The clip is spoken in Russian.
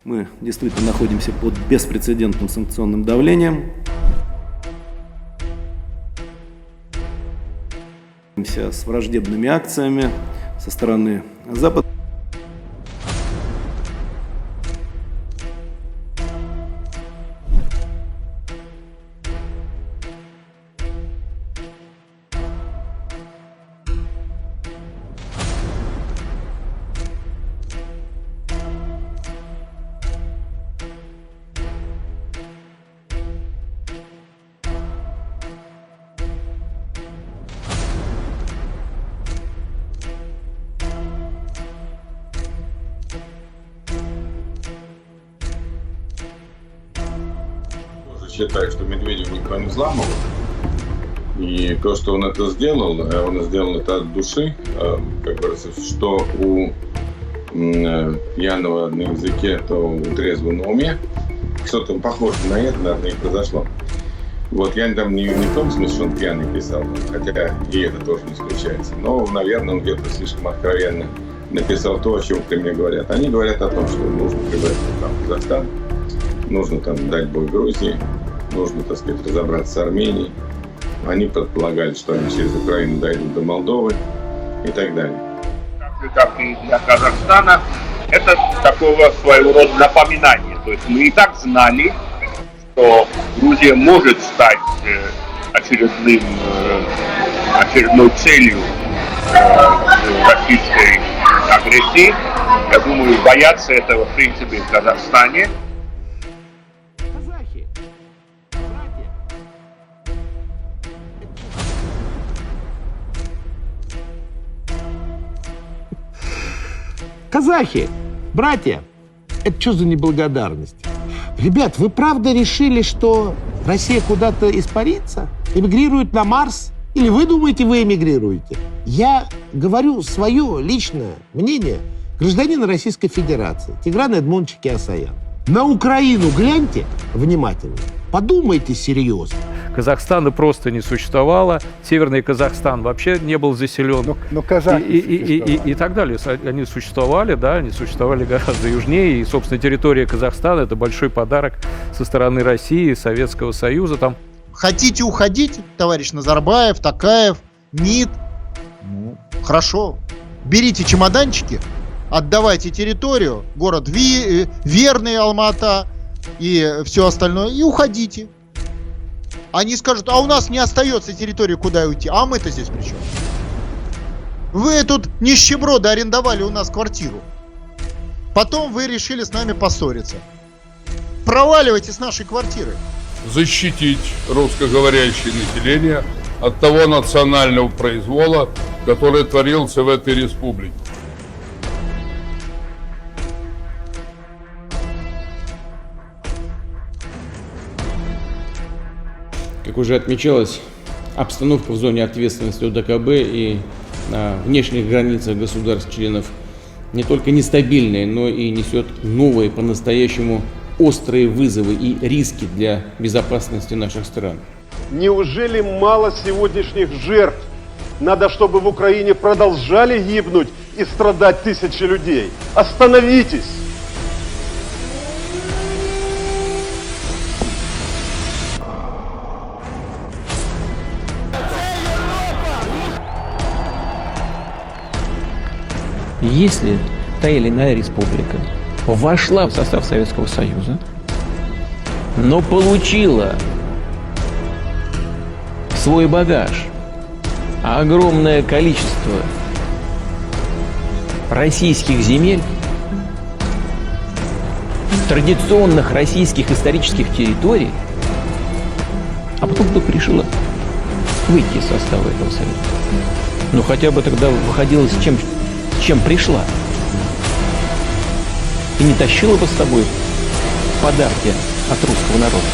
Мы действительно находимся под беспрецедентным санкционным давлением. С враждебными акциями со стороны Запада. Считаю, что Медведев никто не взламывал. И то, что он это сделал это от души, как говорится, что у пьяного на языке, то у трезвого на уме. Что-то похоже на это, наверное, и произошло. Вот я там не в том смысле, что он пьяный писал, хотя и это тоже не исключается. Но, наверное, он где-то слишком откровенно написал то, о чем при мне говорят. Они говорят о том, что нужно прибавить Казахстан, нужно там дать бой Грузии, нужно, так сказать, разобраться с Арменией. Они предполагали, что они через Украину дойдут до Молдовы и так далее. Как и для Казахстана, это такого своего рода напоминание. То есть мы и так знали, что Грузия может стать очередной целью российской агрессии. Я думаю, бояться этого в принципе в Казахстане. Казахи, братья, это что за неблагодарность? Ребят, вы правда решили, что Россия куда-то испарится? Эмигрирует на Марс? Или вы думаете, вы эмигрируете? Я говорю свое личное мнение гражданина Российской Федерации Тиграна Эдмондовича Кеосаяна. На Украину гляньте внимательно, подумайте серьезно. Казахстана просто не существовало, Северный Казахстан вообще не был заселен, но казахи и так далее. Они существовали, да, они существовали гораздо южнее, и, собственно, территория Казахстана – это большой подарок со стороны России, Советского Союза. Там. Хотите уходить, товарищ Назарбаев, Токаев, МИД? Ну, хорошо. Берите чемоданчики, отдавайте территорию, город Верный, Алма-Ата и все остальное, и уходите. Они скажут, а у нас не остается территории, куда уйти. А мы-то здесь при чем? Вы тут нищеброды арендовали у нас квартиру. Потом вы решили с нами поссориться. Проваливайте с нашей квартиры. Защитить русскоговорящее население от того национального произвола, который творился в этой республике. Как уже отмечалось, обстановка в зоне ответственности ОДКБ и на внешних границах государств-членов не только нестабильная, но и несет новые, по-настоящему острые вызовы и риски для безопасности наших стран. Неужели мало сегодняшних жертв? Надо, чтобы в Украине продолжали гибнуть и страдать тысячи людей. Остановитесь! Если та или иная республика вошла в состав Советского Союза, но получила свой багаж, огромное количество российских земель, традиционных российских исторических территорий, а потом вдруг решила выйти из состава этого союза, ну хотя бы тогда выходила с чем пришла. И не тащила бы с собой подарки от русского народа.